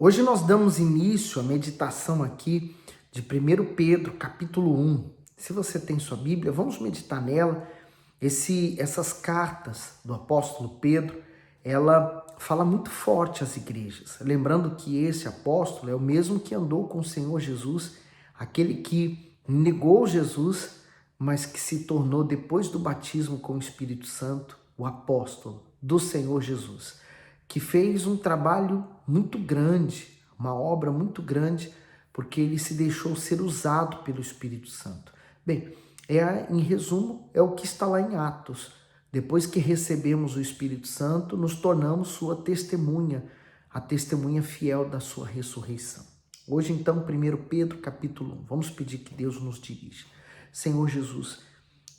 Hoje nós damos início à meditação aqui de 1 Pedro, capítulo 1. Se você tem sua Bíblia, vamos meditar nela. Essas cartas do apóstolo Pedro, ela fala muito forte às igrejas. Lembrando que esse apóstolo é o mesmo que andou com o Senhor Jesus, aquele que negou Jesus, mas que se tornou, depois do batismo com o Espírito Santo, o apóstolo do Senhor Jesus, que fez um trabalho muito grande, uma obra muito grande, porque ele se deixou ser usado pelo Espírito Santo. Bem, em resumo, é o que está lá em Atos. Depois que recebemos o Espírito Santo, nos tornamos sua testemunha, a testemunha fiel da sua ressurreição. Hoje, então, 1 Pedro, capítulo 1. Vamos pedir que Deus nos dirija. Senhor Jesus,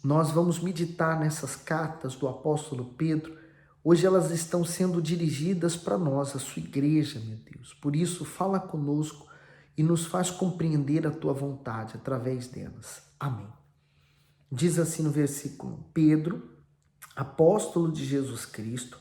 nós vamos meditar nessas cartas do apóstolo Pedro. Hoje elas estão sendo dirigidas para nós, a sua igreja, meu Deus. Por isso, fala conosco e nos faz compreender a tua vontade através delas. Amém. Diz assim no versículo 1: Pedro, apóstolo de Jesus Cristo,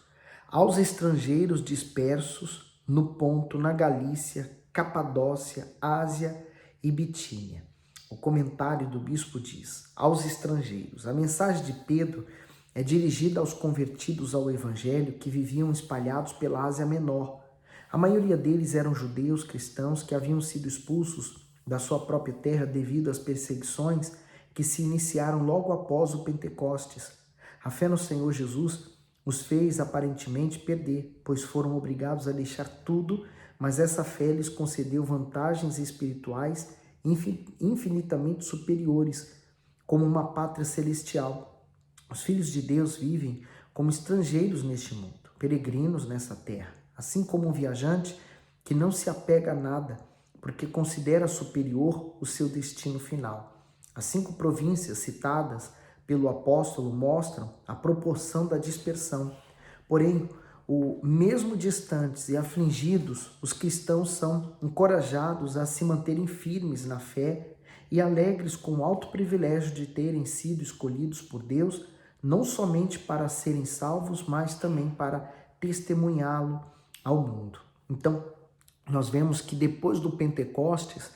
aos estrangeiros dispersos no Ponto, na Galícia, Capadócia, Ásia e Bitínia. O comentário do bispo diz: aos estrangeiros. A mensagem de Pedro é dirigida aos convertidos ao evangelho que viviam espalhados pela Ásia Menor. A maioria deles eram judeus cristãos que haviam sido expulsos da sua própria terra devido às perseguições que se iniciaram logo após o Pentecostes. A fé no Senhor Jesus os fez aparentemente perder, pois foram obrigados a deixar tudo, mas essa fé lhes concedeu vantagens espirituais infinitamente superiores, como uma pátria celestial. Os filhos de Deus vivem como estrangeiros neste mundo, peregrinos nessa terra, assim como um viajante que não se apega a nada, porque considera superior o seu destino final. As 5 províncias citadas pelo apóstolo mostram a proporção da dispersão. Porém, mesmo distantes e afligidos, os cristãos são encorajados a se manterem firmes na fé e alegres com o alto privilégio de terem sido escolhidos por Deus, não somente para serem salvos, mas também para testemunhá-lo ao mundo. Então, nós vemos que depois do Pentecostes,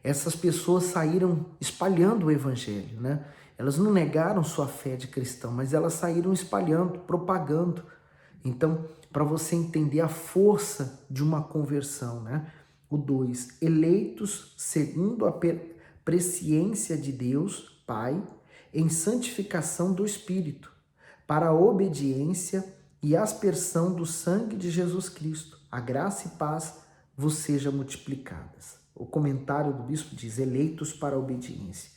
essas pessoas saíram espalhando o evangelho, né? Elas não negaram sua fé de cristão, mas elas saíram espalhando, propagando. Então, para você entender a força de uma conversão, né? O 2, eleitos segundo a presciência de Deus, Pai, em santificação do Espírito, para a obediência e aspersão do sangue de Jesus Cristo. A graça e paz vos sejam multiplicadas. O comentário do bispo diz: eleitos para a obediência.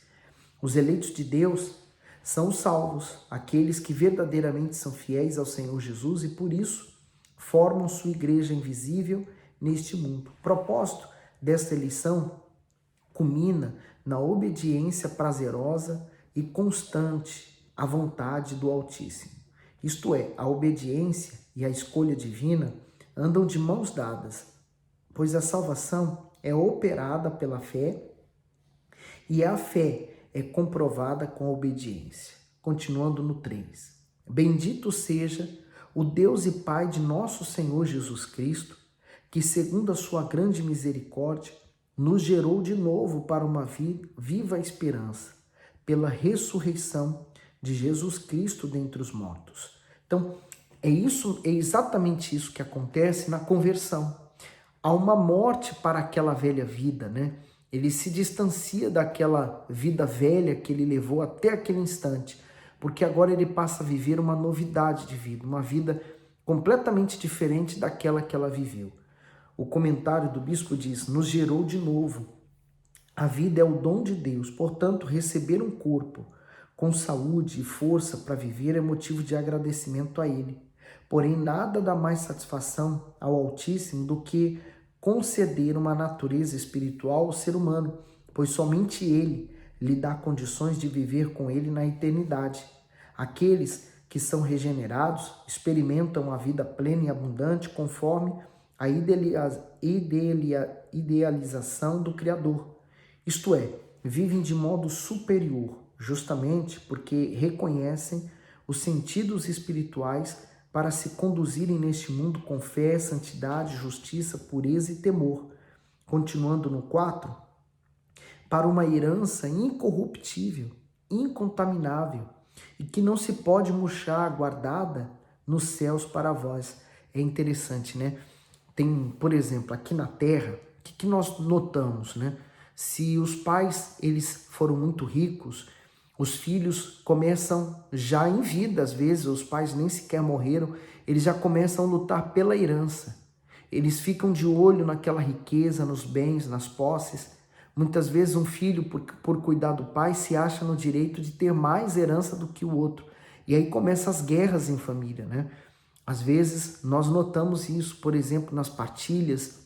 Os eleitos de Deus são os salvos, aqueles que verdadeiramente são fiéis ao Senhor Jesus e por isso formam sua igreja invisível neste mundo. O propósito desta eleição culmina na obediência prazerosa e constante à vontade do Altíssimo. Isto é, a obediência e a escolha divina andam de mãos dadas, pois a salvação é operada pela fé e a fé é comprovada com a obediência. Continuando no 3. Bendito seja o Deus e Pai de nosso Senhor Jesus Cristo, que segundo a sua grande misericórdia, nos gerou de novo para uma viva esperança, pela ressurreição de Jesus Cristo dentre os mortos. Então, é exatamente isso que acontece na conversão. Há uma morte para aquela velha vida, né? Ele se distancia daquela vida velha que ele levou até aquele instante, porque agora ele passa a viver uma novidade de vida, uma vida completamente diferente daquela que ela viveu. O comentário do bispo diz: nos gerou de novo. A vida é o dom de Deus, portanto, receber um corpo com saúde e força para viver é motivo de agradecimento a Ele. Porém, nada dá mais satisfação ao Altíssimo do que conceder uma natureza espiritual ao ser humano, pois somente Ele lhe dá condições de viver com Ele na eternidade. Aqueles que são regenerados experimentam a vida plena e abundante conforme a idealização do Criador. Isto é, vivem de modo superior, justamente porque reconhecem os sentidos espirituais para se conduzirem neste mundo com fé, santidade, justiça, pureza e temor. Continuando no 4, para uma herança incorruptível, incontaminável e que não se pode murchar, guardada nos céus para vós. É interessante, né? Tem, por exemplo, aqui na Terra, o que nós notamos, né? Se os pais eles foram muito ricos, os filhos começam já em vida, às vezes os pais nem sequer morreram, eles já começam a lutar pela herança. Eles ficam de olho naquela riqueza, nos bens, nas posses. Muitas vezes um filho, por cuidar do pai, se acha no direito de ter mais herança do que o outro. E aí começam as guerras em família, né? Às vezes nós notamos isso, por exemplo, nas partilhas,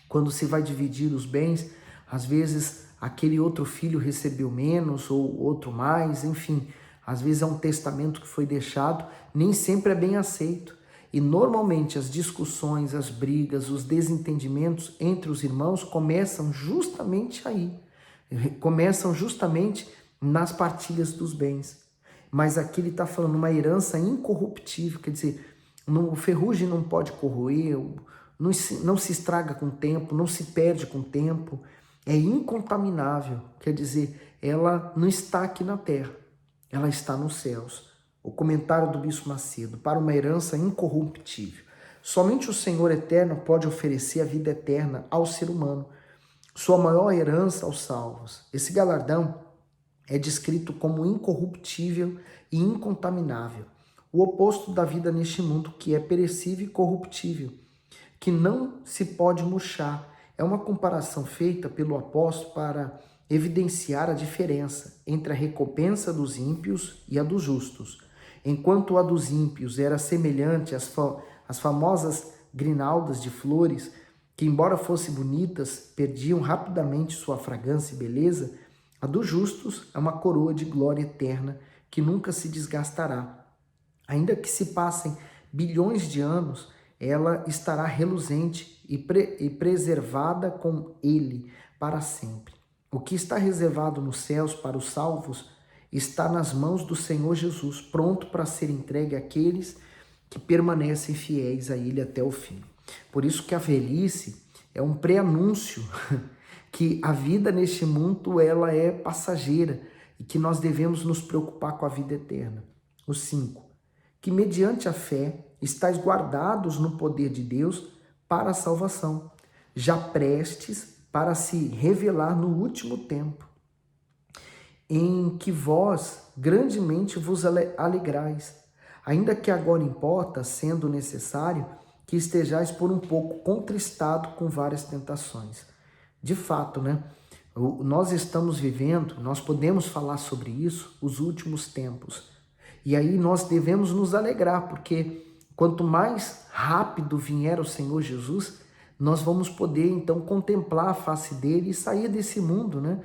quando se vai dividir os bens, às vezes aquele outro filho recebeu menos ou outro mais, enfim, às vezes é um testamento que foi deixado, nem sempre é bem aceito. E normalmente as discussões, as brigas, os desentendimentos entre os irmãos começam justamente aí, começam justamente nas partilhas dos bens. Mas aqui ele está falando uma herança incorruptível, quer dizer, o ferrugem não pode corroer, não se estraga com o tempo, não se perde com o tempo, é incontaminável, quer dizer, ela não está aqui na terra, ela está nos céus. O comentário do Bispo Macedo, para uma herança incorruptível. Somente o Senhor eterno pode oferecer a vida eterna ao ser humano, sua maior herança aos salvos. Esse galardão é descrito como incorruptível e incontaminável, o oposto da vida neste mundo, que é perecível e corruptível, que não se pode murchar. É uma comparação feita pelo apóstolo para evidenciar a diferença entre a recompensa dos ímpios e a dos justos. Enquanto a dos ímpios era semelhante às famosas grinaldas de flores, que embora fossem bonitas, perdiam rapidamente sua fragrância e beleza, a dos justos é uma coroa de glória eterna que nunca se desgastará. Ainda que se passem bilhões de anos, ela estará reluzente e preservada com ele para sempre. O que está reservado nos céus para os salvos está nas mãos do Senhor Jesus, pronto para ser entregue àqueles que permanecem fiéis a ele até o fim. Por isso que a velhice é um pré-anúncio que a vida neste mundo ela é passageira e que nós devemos nos preocupar com a vida eterna. O 5. Que mediante a fé estáis guardados no poder de Deus para a salvação, já prestes para se revelar no último tempo, em que vós grandemente vos alegrais, ainda que agora importa, sendo necessário, que estejais por um pouco contristado com várias tentações. De fato, né? Nós estamos vivendo, nós podemos falar sobre isso, os últimos tempos. E aí nós devemos nos alegrar, porque quanto mais rápido vier o Senhor Jesus, nós vamos poder então contemplar a face dele e sair desse mundo, né?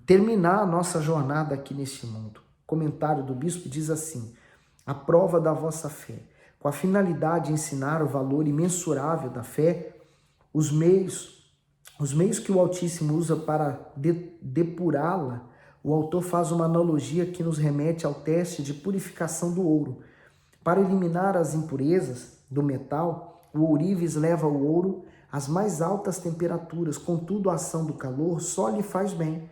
Terminar a nossa jornada aqui neste mundo. O comentário do bispo diz assim: a prova da vossa fé, com a finalidade de ensinar o valor imensurável da fé, os meios que o Altíssimo usa para depurá-la, o autor faz uma analogia que nos remete ao teste de purificação do ouro. Para eliminar as impurezas do metal, o ourives leva o ouro às mais altas temperaturas, contudo a ação do calor só lhe faz bem,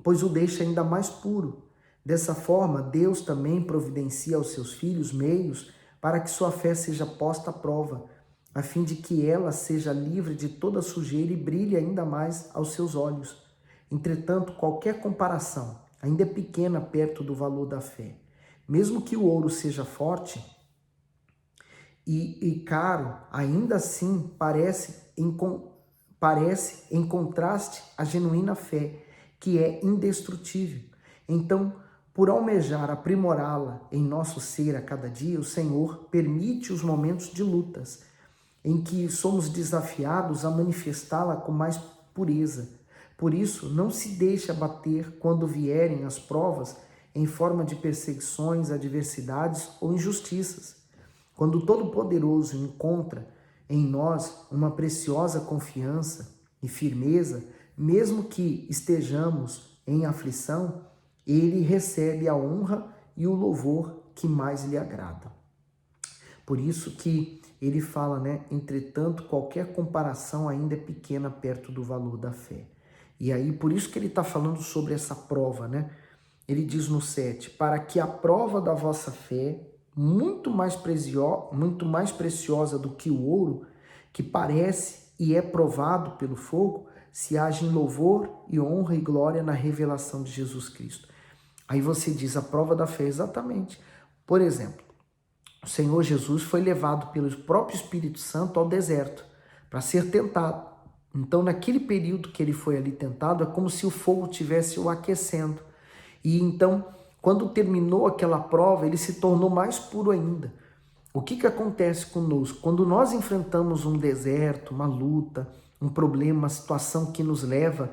pois o deixa ainda mais puro. Dessa forma, Deus também providencia aos seus filhos meios para que sua fé seja posta à prova, a fim de que ela seja livre de toda sujeira e brilhe ainda mais aos seus olhos. Entretanto, qualquer comparação ainda é pequena perto do valor da fé. Mesmo que o ouro seja forte e caro, ainda assim parece em contraste a genuína fé, que é indestrutível. Então, por almejar aprimorá-la em nosso ser a cada dia, o Senhor permite os momentos de lutas, em que somos desafiados a manifestá-la com mais pureza. Por isso, não se deixe abater quando vierem as provas em forma de perseguições, adversidades ou injustiças. Quando o Todo-Poderoso encontra em nós uma preciosa confiança e firmeza, mesmo que estejamos em aflição, ele recebe a honra e o louvor que mais lhe agrada. Por isso que ele fala, né? Entretanto, qualquer comparação ainda é pequena perto do valor da fé. E aí, por isso que ele está falando sobre essa prova, né? Ele diz no 7, para que a prova da vossa fé, muito mais preciosa do que o ouro, que parece e é provado pelo fogo, se haja em louvor e honra e glória na revelação de Jesus Cristo. Aí você diz a prova da fé, exatamente. Por exemplo, o Senhor Jesus foi levado pelo próprio Espírito Santo ao deserto para ser tentado. Então, naquele período que ele foi ali tentado, é como se o fogo estivesse o aquecendo. E então, quando terminou aquela prova, ele se tornou mais puro ainda. O que acontece conosco? Quando nós enfrentamos um deserto, uma luta, um problema, uma situação que nos leva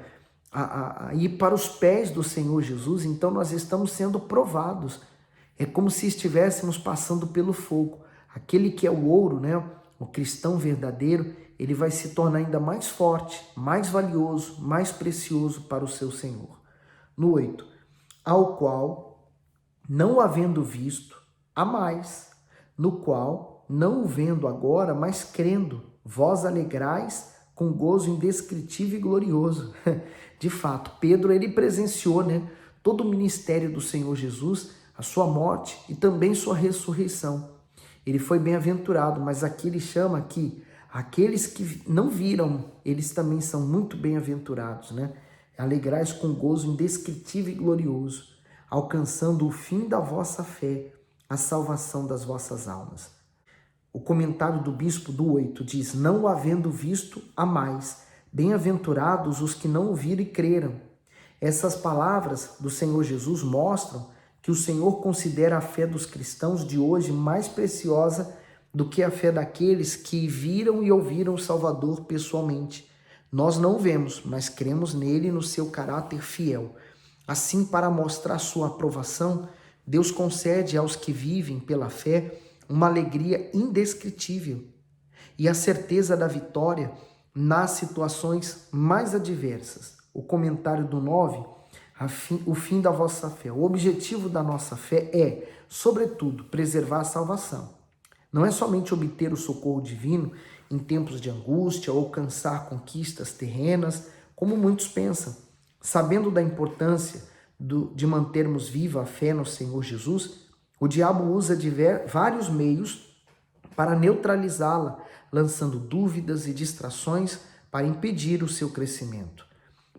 a ir para os pés do Senhor Jesus, então nós estamos sendo provados. É como se estivéssemos passando pelo fogo. Aquele que é o ouro, né? O cristão verdadeiro, ele vai se tornar ainda mais forte, mais valioso, mais precioso para o seu Senhor. No 8, ao qual, não havendo visto, há mais, no qual, não o vendo agora, mas crendo, vós alegrais com gozo indescritível e glorioso. De fato, Pedro, ele presenciou, né, todo o ministério do Senhor Jesus, a sua morte e também sua ressurreição. Ele foi bem-aventurado, mas aqui ele chama que aqueles que não viram, eles também são muito bem-aventurados, né? Alegrais com gozo indescritível e glorioso, alcançando o fim da vossa fé, a salvação das vossas almas. O comentário do bispo do 8 diz, não o havendo visto, há mais, bem-aventurados os que não o viram e creram. Essas palavras do Senhor Jesus mostram que o Senhor considera a fé dos cristãos de hoje mais preciosa do que a fé daqueles que viram e ouviram o Salvador pessoalmente. Nós não o vemos, mas cremos nele e no seu caráter fiel. Assim, para mostrar sua aprovação, Deus concede aos que vivem pela fé uma alegria indescritível e a certeza da vitória nas situações mais adversas. O comentário do 9, o fim da vossa fé. O objetivo da nossa fé é, sobretudo, preservar a salvação. Não é somente obter o socorro divino em tempos de angústia ou alcançar conquistas terrenas, como muitos pensam. Sabendo da importância de mantermos viva a fé no Senhor Jesus, o diabo usa vários meios para neutralizá-la, lançando dúvidas e distrações para impedir o seu crescimento.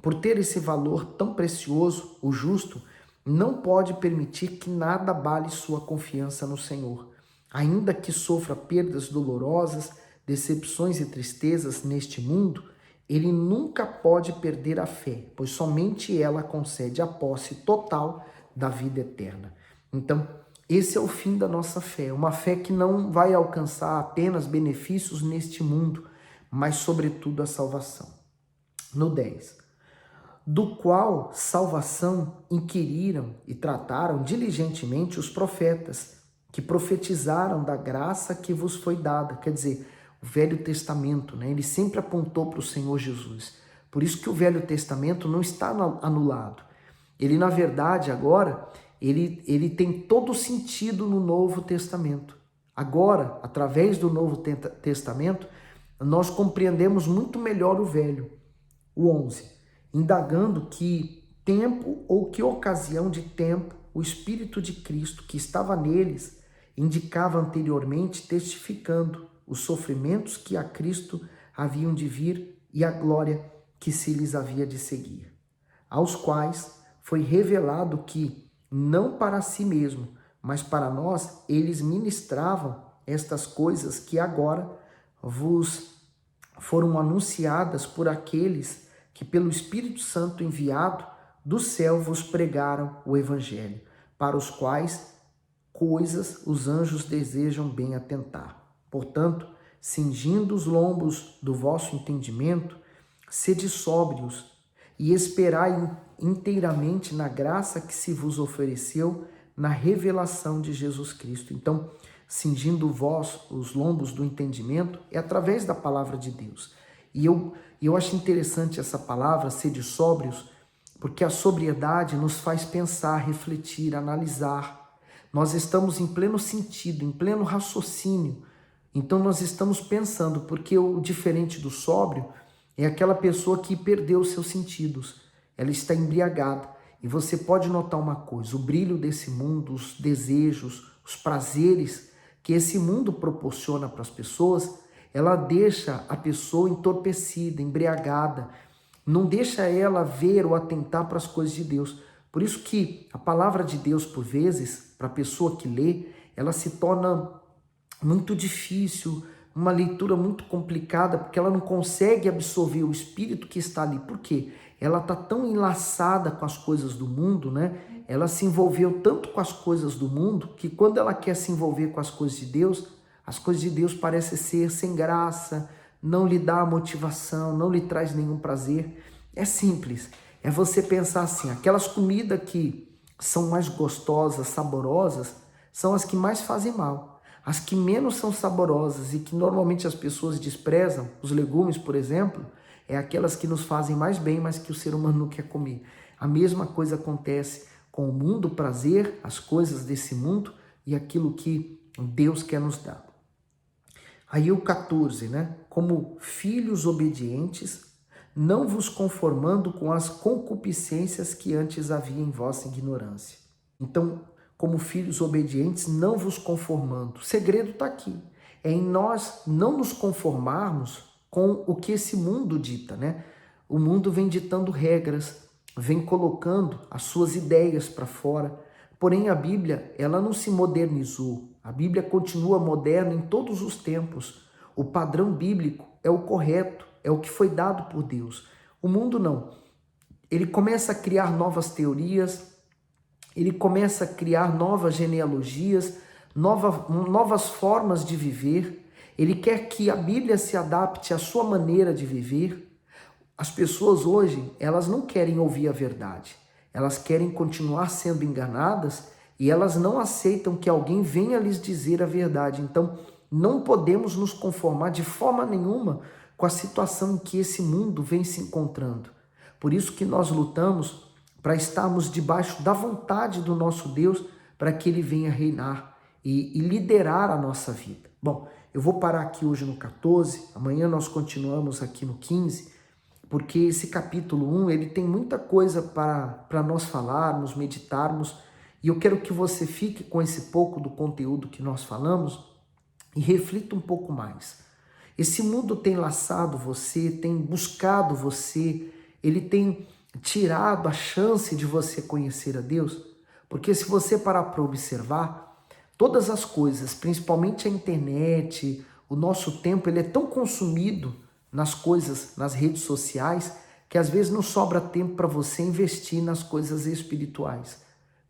Por ter esse valor tão precioso, o justo não pode permitir que nada abale sua confiança no Senhor. Ainda que sofra perdas dolorosas, decepções e tristezas neste mundo, ele nunca pode perder a fé, pois somente ela concede a posse total da vida eterna. Então, esse é o fim da nossa fé, uma fé que não vai alcançar apenas benefícios neste mundo, mas sobretudo a salvação. No 10, do qual salvação inquiriram e trataram diligentemente os profetas, que profetizaram da graça que vos foi dada. Quer dizer, o Velho Testamento, né? Ele sempre apontou para o Senhor Jesus. Por isso que o Velho Testamento não está anulado. Ele, na verdade, agora, ele tem todo o sentido no Novo Testamento. Agora, através do Novo Testamento, nós compreendemos muito melhor o Velho. O 11, indagando que tempo ou que ocasião de tempo o Espírito de Cristo que estava neles indicava anteriormente, testificando os sofrimentos que a Cristo haviam de vir e a glória que se lhes havia de seguir, aos quais foi revelado que, não para si mesmo, mas para nós, eles ministravam estas coisas que agora vos foram anunciadas por aqueles que pelo Espírito Santo enviado do céu vos pregaram o Evangelho, para os quais coisas os anjos desejam bem atentar. Portanto, cingindo os lombos do vosso entendimento, sede sóbrios e esperai inteiramente na graça que se vos ofereceu na revelação de Jesus Cristo. Então, cingindo vós os lombos do entendimento é através da palavra de Deus. E eu acho interessante essa palavra, sede sóbrios, porque a sobriedade nos faz pensar, refletir, analisar. nós estamos em pleno sentido, em pleno raciocínio. Então nós estamos pensando, porque o diferente do sóbrio é aquela pessoa que perdeu os seus sentidos. Ela está embriagada. E você pode notar uma coisa, o brilho desse mundo, os desejos, os prazeres que esse mundo proporciona para as pessoas, ela deixa a pessoa entorpecida, embriagada, não deixa ela ver ou atentar para as coisas de Deus. Por isso que a palavra de Deus, por vezes, para a pessoa que lê, ela se torna muito difícil, uma leitura muito complicada, porque ela não consegue absorver o espírito que está ali. Por quê? Ela está tão enlaçada com as coisas do mundo, né? Ela se envolveu tanto com as coisas do mundo, que quando ela quer se envolver com as coisas de Deus, as coisas de Deus parecem ser sem graça, não lhe dá motivação, não lhe traz nenhum prazer. É simples, é você pensar assim, aquelas comidas que são mais gostosas, saborosas, são as que mais fazem mal. As que menos são saborosas e que normalmente as pessoas desprezam, os legumes, por exemplo, é aquelas que nos fazem mais bem, mas que o ser humano não quer comer. A mesma coisa acontece com o mundo, o prazer, as coisas desse mundo e aquilo que Deus quer nos dar. Aí o 14, né? Como filhos obedientes, não vos conformando com as concupiscências que antes havia em vossa ignorância. Então, como filhos obedientes, não vos conformando. O segredo está aqui. É em nós não nos conformarmos com o que esse mundo dita, né? O mundo vem ditando regras, vem colocando as suas ideias para fora. Porém, a Bíblia, ela não se modernizou. A Bíblia continua moderna em todos os tempos. O padrão bíblico é o correto, é o que foi dado por Deus. O mundo não. Ele começa a criar novas teorias, ele começa a criar novas genealogias, novas formas de viver. Ele quer que a Bíblia se adapte à sua maneira de viver. As pessoas hoje, elas não querem ouvir a verdade. Elas querem continuar sendo enganadas e elas não aceitam que alguém venha lhes dizer a verdade. Então, não podemos nos conformar de forma nenhuma com a situação em que esse mundo vem se encontrando. Por isso que nós lutamos para estarmos debaixo da vontade do nosso Deus, para que Ele venha reinar e liderar a nossa vida. Bom, eu vou parar aqui hoje no 14, amanhã nós continuamos aqui no 15, porque esse capítulo 1, ele tem muita coisa para nós falarmos, meditarmos, e eu quero que você fique com esse pouco do conteúdo que nós falamos e reflita um pouco mais. Esse mundo tem laçado você, tem buscado você, ele tem tirado a chance de você conhecer a Deus, porque se você parar para observar, todas as coisas, principalmente a internet, o nosso tempo, ele é tão consumido nas coisas, nas redes sociais, que às vezes não sobra tempo para você investir nas coisas espirituais.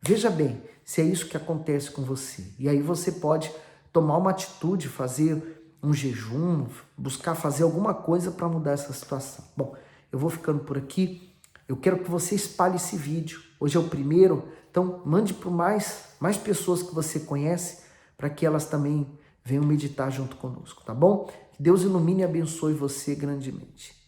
Veja bem, se é isso que acontece com você. E aí você pode tomar uma atitude, fazer um jejum, buscar fazer alguma coisa para mudar essa situação. Bom, eu vou ficando por aqui. Eu quero que você espalhe esse vídeo. Hoje é o primeiro, então mande para mais pessoas que você conhece, para que elas também venham meditar junto conosco, tá bom? Que Deus ilumine e abençoe você grandemente.